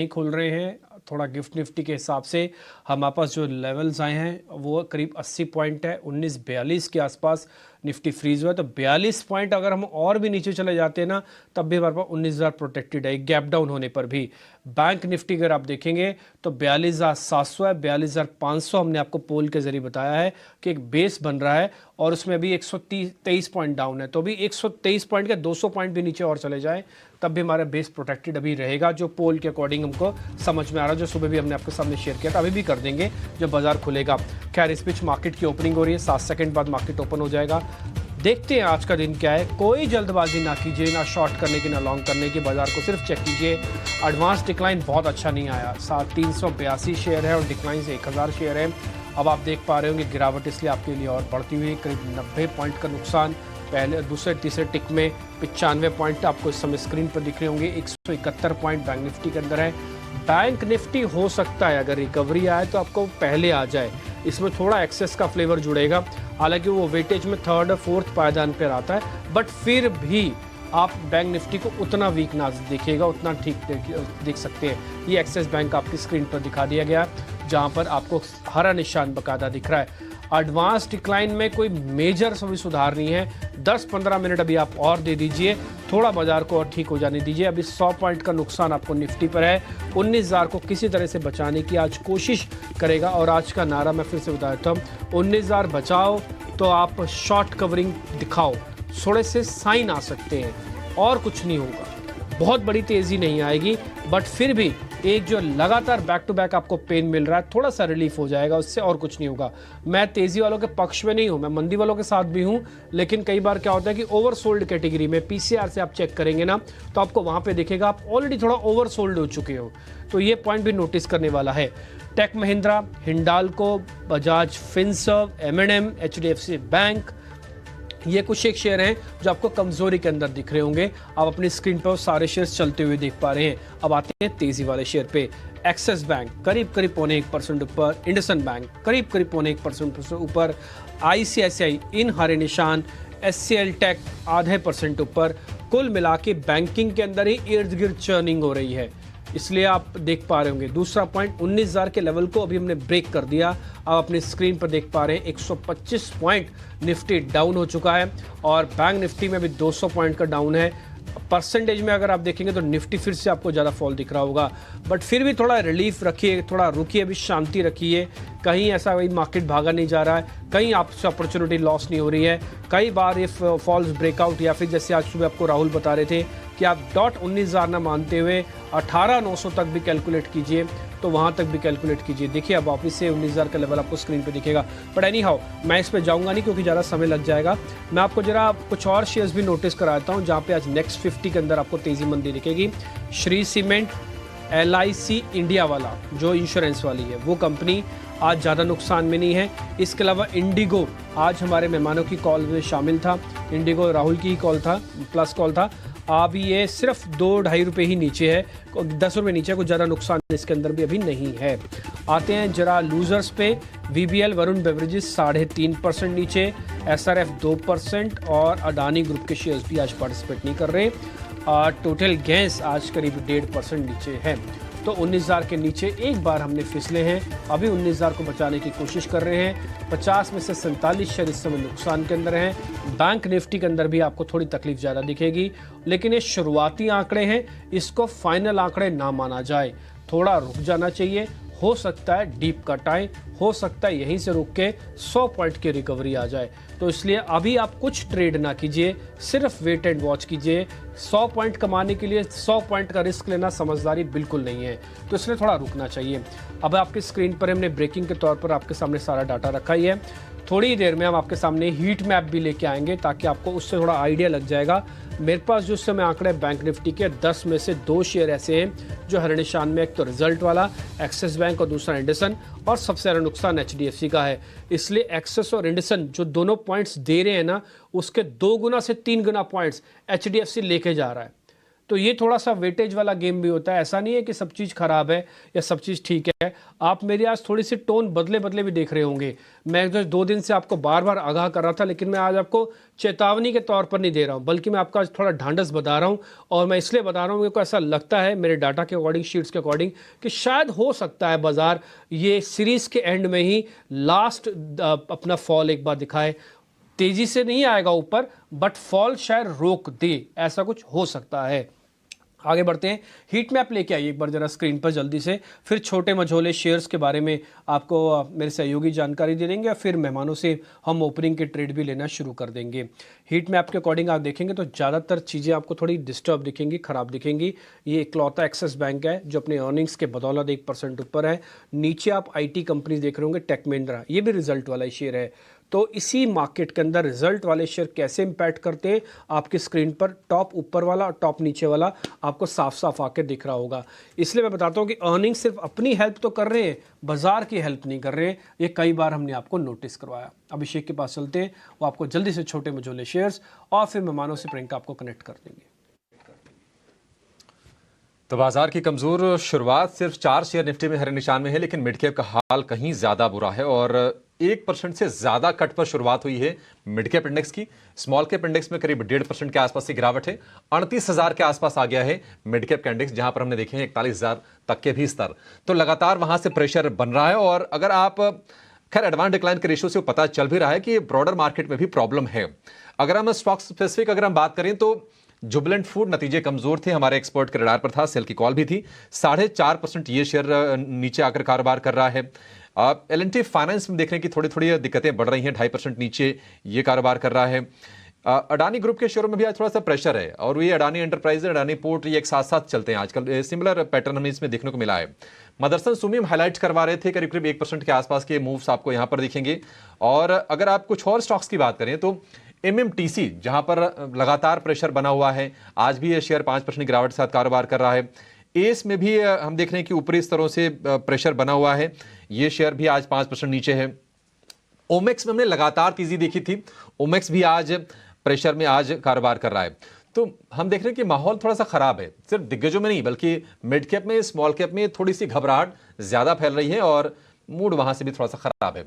खुल रहे हैं। थोड़ा गिफ्ट निफ्टी के हिसाब से हमारे पास जो लेवल्स आए हैं वो करीब 80 पॉइंट है। 1942 के आसपास निफ्टी फ्रीज हुआ है, तो 42 पॉइंट अगर हम और भी नीचे चले जाते हैं ना, तब भी हमारे पास 19,000 प्रोटेक्टेड है गैप डाउन होने पर भी। बैंक निफ्टी अगर आप देखेंगे तो 42,700 है, 42,500 हमने आपको पोल के जरिए बताया है कि एक बेस बन रहा है और उसमें अभी 123 पॉइंट डाउन है। तो अभी 123 पॉइंट के 200 पॉइंट भी नीचे और चले जाए तब भी हमारा बेस प्रोटेक्टेड अभी रहेगा, जो पोल के अकॉर्डिंग हमको समझ में आ रहा है, जो सुबह भी हमने आपके सामने शेयर किया था। अभी भी कर देंगे जब बाजार खुलेगा। खैर, इस बीच मार्केट की ओपनिंग हो रही है, 7 सेकंड बाद मार्केट ओपन हो जाएगा। देखते हैं आज का दिन क्या है। कोई जल्दबाजी ना कीजिए, ना शॉर्ट करने की ना लॉन्ग करने की, बाजार को सिर्फ चेक कीजिए। एडवांस डिक्लाइन बहुत अच्छा नहीं आया, 382 शेयर है और डिक्लाइन से 1000 शेयर है। अब आप देख पा रहे होंगे गिरावट इसलिए आपके लिए और बढ़ती हुई, करीब 90 पॉइंट का नुकसान। पहले दूसरे तीसरे टिक में 95 पॉइंट आपको इस समय स्क्रीन पर दिख रहे होंगे। 171 पॉइंट बैंक निफ्टी के अंदर है। बैंक निफ्टी हो सकता है अगर रिकवरी आए तो आपको पहले आ जाए, इसमें थोड़ा एक्सेस का फ्लेवर जुड़ेगा। हालांकि वो वेटेज में 3rd और 4th पायदान पर आता है, बट फिर भी आप बैंक निफ्टी को उतना वीक ना देखिएगा, उतना ठीक देख सकते हैं। ये एक्सिस बैंक आपकी स्क्रीन पर दिखा दिया गया, जहां पर आपको हरा निशान बकायदा दिख रहा है। एडवांस डिक्लाइन में कोई मेजर सभी सुधार नहीं है। 10-15 मिनट अभी आप और दे दीजिए, थोड़ा बाजार को और ठीक हो जाने दीजिए। अभी 100 पॉइंट का नुकसान आपको निफ्टी पर है। 19,000 को किसी तरह से बचाने की आज कोशिश करेगा। और आज का नारा मैं फिर से बता देता हूँ, 19,000 बचाओ तो आप शॉर्ट कवरिंग दिखाओ, थोड़े से साइन आ सकते हैं और कुछ नहीं होगा। बहुत बड़ी तेजी नहीं आएगी, बट फिर भी एक जो लगातार बैक टू बैक आपको पेन मिल रहा है, थोड़ा सा रिलीफ हो जाएगा, उससे और कुछ नहीं होगा। मैं तेजी वालों के पक्ष में नहीं हूं, मैं मंदी वालों के साथ भी हूं, लेकिन कई बार क्या होता है कि ओवरसोल्ड कैटेगरी में पीसीआर से आप चेक करेंगे ना, तो आपको वहां पे दिखेगा आप ऑलरेडी थोड़ा ओवरसोल्ड हो चुके हो। तो ये पॉइंट भी नोटिस करने वाला है। Tech Mahindra, Hindalco, Bajaj Finserv, M&M, HDFC bank, ये कुछ एक शेयर हैं जो आपको कमजोरी के अंदर दिख रहे होंगे। आप अपनी स्क्रीन पर सारे शेयर्स चलते हुए देख पा रहे हैं। अब आते हैं तेजी वाले शेयर पे। एक्सिस बैंक करीब 0.25% ऊपर, इंडसन बैंक करीब 0.25% ऊपर, ICICI इन हरे निशान, SCL टेक 0.5% ऊपर। कुल मिला के बैंकिंग के अंदर ही इर्द गिर्द चर्निंग हो रही है, इसलिए आप देख पा रहे होंगे। दूसरा पॉइंट, 19,000 के लेवल को अभी हमने ब्रेक कर दिया। आप अपनी स्क्रीन पर देख पा रहे हैं 125 पॉइंट निफ्टी डाउन हो चुका है और बैंक निफ्टी में भी 200 पॉइंट का डाउन है। परसेंटेज में अगर आप देखेंगे तो निफ्टी फिर से आपको ज़्यादा फॉल दिख रहा होगा, बट फिर भी थोड़ा रिलीफ रखिए, थोड़ा रुकिए, अभी शांति रखिए। कहीं ऐसा वही मार्केट भागा नहीं जा रहा है, कहीं आपसे अपॉर्चुनिटी लॉस नहीं हो रही है। कई बार ये फॉल्स ब्रेकआउट, या फिर जैसे आज सुबह आपको राहुल बता रहे थे कि आप 19,000 ना मानते हुए 18,900 तक भी कैलकुलेट कीजिए, तो वहां तक भी कैलकुलेट कीजिए। देखिए अब वापस से 19,000 का लेवल आपको स्क्रीन पे दिखेगा। बट एनी हाउ, मैं इस पे जाऊंगा नहीं क्योंकि ज़्यादा समय लग जाएगा। मैं आपको जरा कुछ और शेयर्स भी नोटिस कराता हूँ जहाँ पे आज नेक्स्ट 50 के अंदर आपको तेजी मंदी दिखेगी। श्री सीमेंट, LIC इंडिया वाला जो इंश्योरेंस वाली है वो कंपनी आज ज़्यादा नुकसान में नहीं है। इसके अलावा इंडिगो आज हमारे मेहमानों की कॉल में शामिल था। इंडिगो राहुल की ही कॉल था, प्लस कॉल था। अब ये सिर्फ 2-2.5 रुपये ही नीचे है, 10 रुपये नीचे, कुछ ज़्यादा नुकसान इसके अंदर भी अभी नहीं है। आते हैं जरा लूजर्स पे। VBL वरुण बेवरेजेस 3.5% नीचे, SRF 2% और अडानी ग्रुप के शेयर्स भी आज पार्टिसिपेट नहीं कर रहे। टोटल गैस आज करीब 1.5% नीचे है। तो 19,000 के नीचे एक बार हमने फिसले हैं, अभी 19,000 को बचाने की कोशिश कर रहे हैं। 50 में से 47 शेयर इस समय नुकसान के अंदर हैं। बैंक निफ्टी के अंदर भी आपको थोड़ी तकलीफ ज़्यादा दिखेगी, लेकिन ये शुरुआती आंकड़े हैं, इसको फाइनल आंकड़े ना माना जाए, थोड़ा रुक जाना चाहिए। हो सकता है डीप कट आए, हो सकता है यहीं से रुक के 100 पॉइंट की रिकवरी आ जाए। तो इसलिए अभी आप कुछ ट्रेड ना कीजिए, सिर्फ वेट एंड वॉच कीजिए। 100 पॉइंट कमाने के लिए 100 पॉइंट का रिस्क लेना समझदारी बिल्कुल नहीं है, तो इसलिए थोड़ा रुकना चाहिए। अब आपकी स्क्रीन पर हमने ब्रेकिंग के तौर पर आपके सामने सारा डाटा रखा ही है। थोड़ी देर में हम आपके सामने हीट मैप भी लेके आएंगे ताकि आपको उससे थोड़ा आइडिया लग जाएगा। मेरे पास जो समय आंकड़े बैंक निफ्टी के 10 में से 2 शेयर ऐसे हैं जो हर निशान में, एक तो रिजल्ट वाला एक्सिस बैंक और दूसरा इंडसन, और सबसे ज़्यादा नुकसान HDFC का है। इसलिए एक्सिस और इंडसन जो दोनों पॉइंट्स दे रहे हैं ना, उसके 2 गुना से 3 गुना पॉइंट्स HDFC लेके जा रहा है। तो ये थोड़ा सा वेटेज वाला गेम भी होता है। ऐसा नहीं है कि सब चीज़ खराब है या सब चीज़ ठीक है। आप मेरी आज थोड़ी सी टोन बदले बदले भी देख रहे होंगे। मैं जो 2 दिन से आपको बार बार आगाह कर रहा था, लेकिन मैं आज आपको चेतावनी के तौर पर नहीं दे रहा हूँ, बल्कि मैं आपको आज थोड़ा ढांढस बता रहा हूँ। और मैं इसलिए बता रहा हूँ, मेरे को ऐसा लगता है मेरे डाटा के अकॉर्डिंग, शीट्स के अकॉर्डिंग, कि शायद हो सकता है बाजार ये सीरीज के एंड में ही लास्ट अपना फॉल एक बार दिखाए। तेजी से नहीं आएगा ऊपर, बट फॉल शायद रोक दे, ऐसा कुछ हो सकता है। आगे बढ़ते हैं, हीट मैप लेके आइए एक बार जरा स्क्रीन पर जल्दी से, फिर छोटे मझोले शेयर्स के बारे में आपको मेरे सहयोगी जानकारी दे देंगे, और फिर मेहमानों से हम ओपनिंग के ट्रेड भी लेना शुरू कर देंगे। हीट मैप के अकॉर्डिंग आप देखेंगे तो ज़्यादातर चीज़ें आपको थोड़ी डिस्टर्ब दिखेंगी, ख़राब दिखेंगी। ये इकलौता एक्सिस बैंक है जो अपने अर्निंग्स के बदौलत 1% ऊपर है। नीचे आप IT कंपनी देख रहे होंगे, टेक महिंद्रा, ये भी रिजल्ट वाला ही शेयर है। तो इसी मार्केट के अंदर रिजल्ट वाले शेयर कैसे इंपैक्ट करते हैं, आपकी स्क्रीन पर टॉप ऊपर वाला और टॉप नीचे वाला आपको साफ साफ आके दिख रहा होगा। इसलिए मैं बताता हूं कि अर्निंग सिर्फ अपनी हेल्प तो कर रहे हैं, बाजार की हेल्प नहीं कर रहे हैं। ये कई बार हमने आपको नोटिस करवाया। अभिषेक के पास चलते हैं, वो आपको जल्दी से छोटे मझोले शेयर्स और फिर मेहमानों से प्रियंका आपको कनेक्ट कर देंगे। तो बाजार की कमजोर शुरुआत, सिर्फ 4 शेयर निफ्टी में हरे निशान में है, लेकिन मिड कैप का हाल कहीं ज्यादा बुरा है और 1% से ज्यादा कट पर शुरुआत हुई है मिड कैप इंडेक्स की। स्मॉल कैप इंडेक्स में करीब 1.5% के आसपास की गिरावट है। 38,000 के आसपास आ गया है मिड कैप का इंडेक्स, जहां पर हमने देखे हैं 41,000 तक के भी स्तर। तो लगातार वहां से प्रेशर बन रहा है। और अगर आप खैर एडवांस डिक्लाइन के रेशियो से पता चल भी रहा है कि ब्रॉडर मार्केट में भी प्रॉब्लम है। अगर हम स्टॉक स्पेसिफिक अगर हम बात करें तो जुबिलेंट फूड नतीजे कमजोर थे, हमारे एक्सपर्ट के रडार पर था, सेल की कॉल भी थी। 4.5% ये शेयर नीचे आकर कारोबार कर रहा है। L&T फाइनेंस में देख रहे हैं कि थोड़ी थोड़ी दिक्कतें बढ़ रही हैं, 2.5% नीचे ये कारोबार कर रहा है। अडानी ग्रुप के शेयरों में भी आज थोड़ा सा प्रेशर है और ये अडानी एंटरप्राइज, अडानी पोर्ट, ये एक साथ साथ चलते हैं आजकल। सिमिलर पैटर्न हमें इसमें देखने को मिला है। मदरसन सुमी हम हाईलाइट करवा रहे थे, करीब करीब 1% के आसपास के मूव्स आपको यहां पर दिखेंगे। और अगर आप कुछ और स्टॉक्स की बात करें तो MMTC, जहां पर लगातार प्रेशर बना हुआ है, आज भी ये शेयर 5% गिरावट के साथ कारोबार कर रहा है। एस में भी हम देख रहे हैं कि ऊपरी स्तरों से प्रेशर बना हुआ है, ये शेयर भी आज 5% नीचे है। ओमेक्स में हमने लगातार तेजी देखी थी, ओमेक्स भी आज प्रेशर में आज कारोबार कर रहा है। तो हम देख रहे हैं कि माहौल थोड़ा सा खराब है, सिर्फ दिग्गजों में नहीं बल्कि मिड कैप में, स्मॉल कैप में थोड़ी सी घबराहट ज्यादा फैल रही है और मूड वहां से भी थोड़ा सा खराब है।